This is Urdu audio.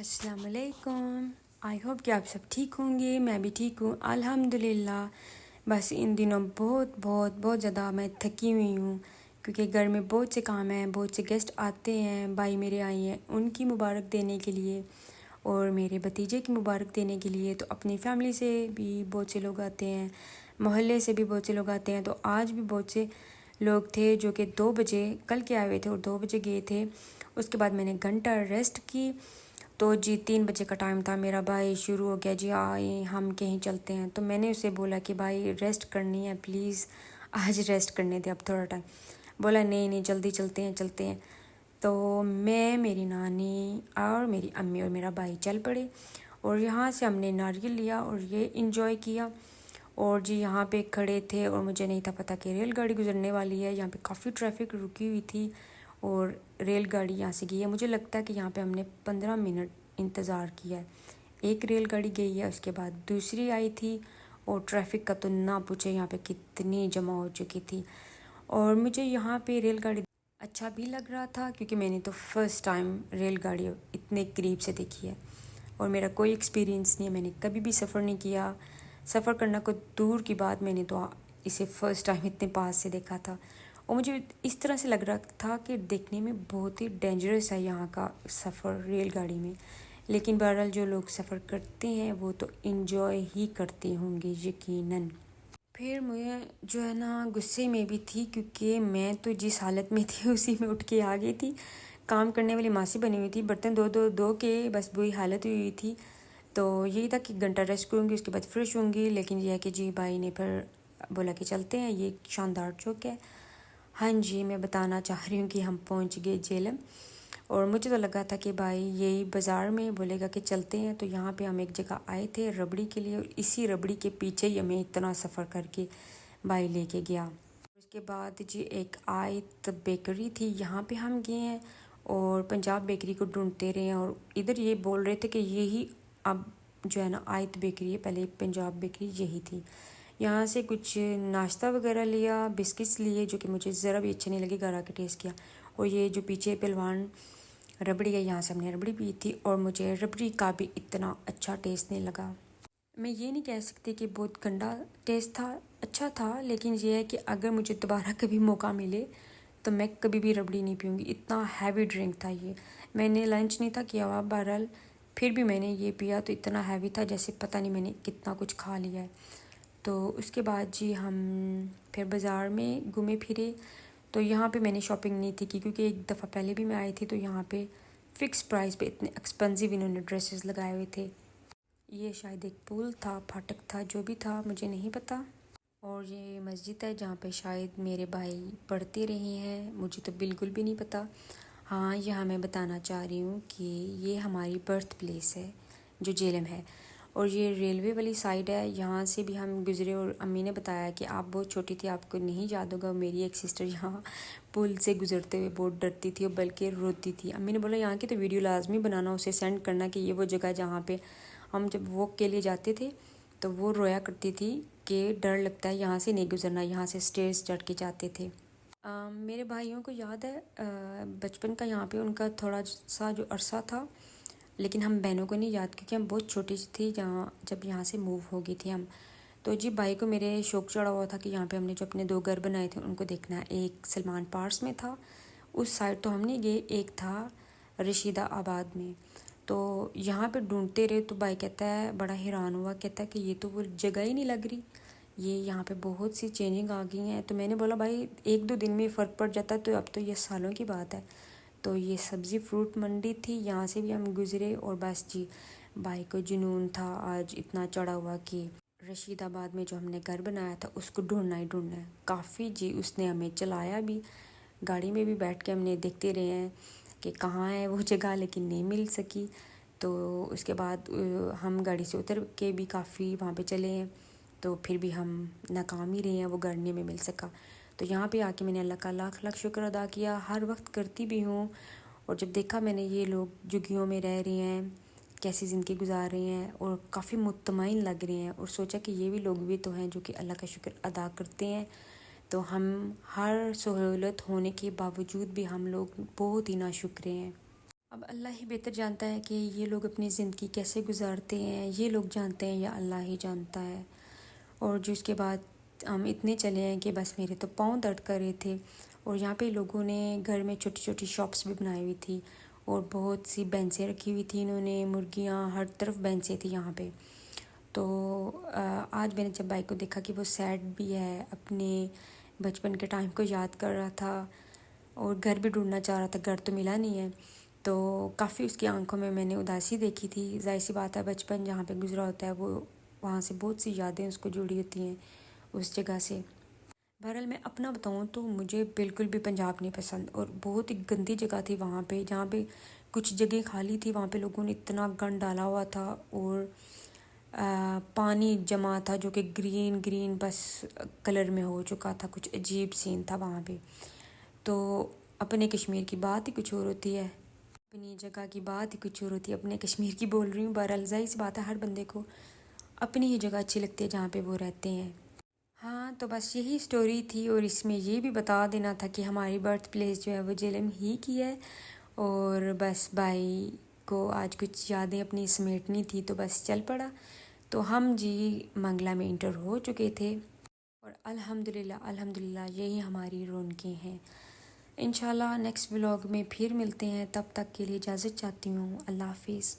السلام علیکم. آئی ہوپ کہ آپ سب ٹھیک ہوں گے. میں بھی ٹھیک ہوں الحمدللہ. بس ان دنوں بہت زیادہ میں تھکی ہوئی ہوں کیونکہ گھر میں بہت سے کام ہیں, بہت سے گیسٹ آتے ہیں. بھائی میرے آئے ہیں ان کی مبارک دینے کے لیے اور میرے بھتیجے کی مبارک دینے کے لیے. تو اپنی فیملی سے بھی بہت سے لوگ آتے ہیں, محلے سے بھی بہت سے لوگ آتے ہیں. تو آج بھی بہت سے لوگ تھے جو کہ 2 بجے کل کے آئے ہوئے تھے اور 2 بجے گئے تھے. اس کے بعد میں نے گھنٹہ ریسٹ کی. تو 3 بجے کا ٹائم تھا. میرا بھائی شروع ہو گیا, جی آئے ہم کہیں چلتے ہیں. تو میں نے اسے بولا کہ بھائی ریسٹ کرنی ہے پلیز, آج ریسٹ کرنے دے اب تھوڑا ٹائم. بولا نہیں جلدی چلتے ہیں. تو میں, میری نانی اور میری امی اور میرا بھائی چل پڑے اور یہاں سے ہم نے ناریل لیا اور یہ انجوائے کیا. اور جی یہاں پہ کھڑے تھے اور مجھے نہیں تھا پتہ کہ ریل گاڑی گزرنے والی ہے. یہاں پہ کافی ٹریفک رکی ہوئی تھی اور ریل گاڑی یہاں سے گئی ہے. مجھے لگتا ہے کہ یہاں پہ ہم نے 15 منٹ انتظار کیا ہے. ایک ریل گاڑی گئی ہے, اس کے بعد دوسری آئی تھی اور ٹریفک کا تو نہ پوچھے یہاں پہ کتنی جمع ہو چکی تھی. اور مجھے یہاں پہ ریل گاڑی اچھا بھی لگ رہا تھا کیونکہ میں نے تو فرسٹ ٹائم ریل گاڑی اتنے قریب سے دیکھی ہے اور میرا کوئی ایکسپیرینس نہیں ہے. میں نے کبھی بھی سفر نہیں کیا, سفر کرنا کوئی دور کی بات, میں نے تو اسے فرسٹ ٹائم اتنے پاس سے دیکھا تھا. اور مجھے اس طرح سے لگ رہا تھا کہ دیکھنے میں بہت ہی ڈینجرس ہے یہاں کا سفر ریل گاڑی میں. لیکن بہرحال جو لوگ سفر کرتے ہیں وہ تو انجوائے ہی کرتے ہوں گے یقیناً. پھر مجھے جو ہے نا غصے میں بھی تھی کیونکہ میں تو جس حالت میں تھی اسی میں اٹھ کے آ گئی تھی. کام کرنے والی ماسی بنی ہوئی تھی, برتن دو کے بس وہی حالت ہوئی تھی. تو یہی تھا کہ گھنٹہ ریسٹ کروں گی, اس کے بعد فریش ہوں گی. لیکن یہ ہے کہ جی بھائی نے پھر بولا کہ چلتے ہیں, یہ شاندار چوک ہے. ہاں جی, میں بتانا چاہ رہی ہوں کہ ہم پہنچ گئے جہلم. اور مجھے تو لگا تھا کہ بھائی یہی بازار میں بولے گا کہ چلتے ہیں. تو یہاں پہ ہم ایک جگہ آئے تھے ربڑی کے لیے اور اسی ربڑی کے پیچھے ہی ہمیں اتنا سفر کر کے بھائی لے کے گیا. اس کے بعد جی ایک آیت بیکری تھی, یہاں پہ ہم گئے ہیں اور پنجاب بیکری کو ڈھونڈتے رہے ہیں. اور ادھر یہ بول رہے تھے کہ یہی اب جو ہے نا آیت بیکری ہے, پہلے پنجاب بیکری یہی تھی. یہاں سے کچھ ناشتہ وغیرہ لیا, بسکٹس لیے جو کہ مجھے ذرا بھی اچھے نہیں لگے, گھر آ کے ٹیسٹ کیا. اور یہ جو پیچھے پہلوان ربڑی ہے, یہاں سے ہم نے ربڑی پی تھی اور مجھے ربڑی کا بھی اتنا اچھا ٹیسٹ نہیں لگا. میں یہ نہیں کہہ سکتی کہ بہت گندا ٹیسٹ تھا, اچھا تھا. لیکن یہ ہے کہ اگر مجھے دوبارہ کبھی موقع ملے تو میں کبھی بھی ربڑی نہیں پیوں گی, اتنا ہیوی ڈرنک تھا یہ. میں نے لنچ نہیں تھا کیا ہوا بہرحال, پھر بھی میں نے یہ پیا تو اتنا ہیوی تھا جیسے پتہ نہیں میں نے کتنا کچھ کھا لیا ہے. تو اس کے بعد جی ہم پھر بازار میں گھومے پھرے. تو یہاں پہ میں نے شاپنگ نہیں تھی کی کیونکہ ایک دفعہ پہلے بھی میں آئی تھی. تو یہاں پہ فکس پرائس پہ اتنے ایکسپینسو انہوں نے ڈریسز لگائے ہوئے تھے. یہ شاید ایک پول تھا, پھاٹک تھا, جو بھی تھا مجھے نہیں پتہ. اور یہ مسجد ہے جہاں پہ شاید میرے بھائی پڑھتے رہے ہیں, مجھے تو بالکل بھی نہیں پتہ. ہاں یہاں میں بتانا چاہ رہی ہوں کہ یہ ہماری برتھ پلیس ہے جو جہلم ہے. اور یہ ریلوے والی سائڈ ہے, یہاں سے بھی ہم گزرے. اور امی نے بتایا کہ آپ بہت چھوٹی تھی, آپ کو نہیں یاد ہوگا, میری ایک سسٹر یہاں پل سے گزرتے ہوئے بہت ڈرتی تھی اور بلکہ روتی تھی. امی نے بولا یہاں کی تو ویڈیو لازمی بنانا, اسے سینڈ کرنا کہ یہ وہ جگہ جہاں پہ ہم جب واک کے لیے جاتے تھے تو وہ رویا کرتی تھی کہ ڈر لگتا ہے یہاں سے نہیں گزرنا, یہاں سے اسٹیئرز چڑھ کے جاتے تھے. میرے بھائیوں کو یاد ہے بچپن کا یہاں پہ ان کا تھوڑا سا جو عرصہ تھا, لیکن ہم بہنوں کو نہیں یاد کیونکہ ہم بہت چھوٹی تھی جب یہاں سے موو ہو گئی تھی ہم. تو جی بھائی کو میرے شوق چڑھا ہوا تھا کہ یہاں پہ ہم نے جو اپنے 2 گھر بنائے تھے ان کو دیکھنا ہے. ایک سلمان پارس میں تھا, اس سائڈ تو ہم نہیں گئے, ایک تھا رشیدہ آباد میں. تو یہاں پہ ڈھونڈتے رہے تو بھائی کہتا ہے, بڑا حیران ہوا, کہتا ہے کہ یہ تو وہ جگہ ہی نہیں لگ رہی, یہ یہاں پہ بہت سی چینجنگ آ گئی ہیں. تو میں نے بولا بھائی 1-2 دن میں فرق پڑ جاتا ہے, تو اب تو یہ سالوں کی بات ہے. تو یہ سبزی فروٹ منڈی تھی, یہاں سے بھی ہم گزرے. اور بس جی بھائی کو جنون تھا آج اتنا چڑھا ہوا کہ رشید آباد میں جو ہم نے گھر بنایا تھا اس کو ڈھونڈنا ہی ڈھونڈنا ہے. کافی جی اس نے ہمیں چلایا بھی, گاڑی میں بھی بیٹھ کے ہم نے دیکھتے رہے ہیں کہ کہاں ہے وہ جگہ, لیکن نہیں مل سکی. تو اس کے بعد ہم گاڑی سے اتر کے بھی کافی وہاں پہ چلے ہیں, تو پھر بھی ہم ناکام ہی رہے ہیں, وہ گھر نہیں میں مل سکا. تو یہاں پہ آ کے میں نے اللہ کا لاکھ لاکھ شکر ادا کیا, ہر وقت کرتی بھی ہوں. اور جب دیکھا میں نے یہ لوگ جھگیوں میں رہ رہے ہیں, کیسی زندگی گزار رہے ہیں اور کافی مطمئن لگ رہے ہیں, اور سوچا کہ یہ بھی لوگ بھی تو ہیں جو کہ اللہ کا شکر ادا کرتے ہیں. تو ہم ہر سہولت ہونے کے باوجود بھی ہم لوگ بہت ہی ناشکرے ہیں. اب اللہ ہی بہتر جانتا ہے کہ یہ لوگ اپنی زندگی کیسے گزارتے ہیں، یہ لوگ جانتے ہیں یا اللہ ہی جانتا ہے۔ اور جو اس کے بعد ہم اتنے چلے ہیں کہ بس میرے تو پاؤں درد کر رہے تھے، اور یہاں پہ لوگوں نے گھر میں چھوٹی چھوٹی شاپس بھی بنائی ہوئی تھی، اور بہت سی بینچیں رکھی ہوئی تھی انہوں نے، مرغیاں، ہر طرف بینچیں تھی یہاں پہ۔ تو آج میں نے جب بھائی کو دیکھا کہ وہ سیڈ بھی ہے، اپنے بچپن کے ٹائم کو یاد کر رہا تھا، اور گھر بھی ڈھونڈنا چاہ رہا تھا، گھر تو ملا نہیں ہے، تو کافی اس کی آنکھوں میں نے اداسی دیکھی تھی۔ ظاہر سی بات ہے، بچپن جہاں پہ گزرا ہوتا ہے وہ وہاں سے بہت سی یادیں اس کو جڑی ہوتی ہیں اس جگہ سے۔ بہرحال میں اپنا بتاؤں تو مجھے بالکل بھی پنجاب نہیں پسند، اور بہت ہی گندی جگہ تھی وہاں پہ، جہاں پہ کچھ جگہ خالی تھی وہاں پہ لوگوں نے اتنا گند ڈالا ہوا تھا، اور پانی جمع تھا جو کہ گرین گرین بس کلر میں ہو چکا تھا، کچھ عجیب سین تھا وہاں پہ۔ تو اپنے کشمیر کی بات ہی کچھ اور ہوتی ہے، اپنی جگہ کی بات ہی کچھ اور ہوتی ہے، اپنے کشمیر کی بول رہی ہوں۔ بہرحال ظاہر سی بات ہے، ہر بندے کو اپنی ہی جگہ اچھی لگتی ہے جہاں پہ وہ رہتے ہیں۔ ہاں، تو بس یہی سٹوری تھی، اور اس میں یہ بھی بتا دینا تھا کہ ہماری برتھ پلیس جو ہے وہ جہلم ہی کی ہے، اور بس بھائی کو آج کچھ یادیں اپنی سمیٹنی تھی تو بس چل پڑا۔ تو ہم جی منگلہ میں انٹر ہو چکے تھے، اور الحمدللہ یہی ہماری رونقیں ہیں۔ انشاءاللہ نیکسٹ ولاگ میں پھر ملتے ہیں، تب تک کے لیے اجازت چاہتی ہوں۔ اللہ حافظ۔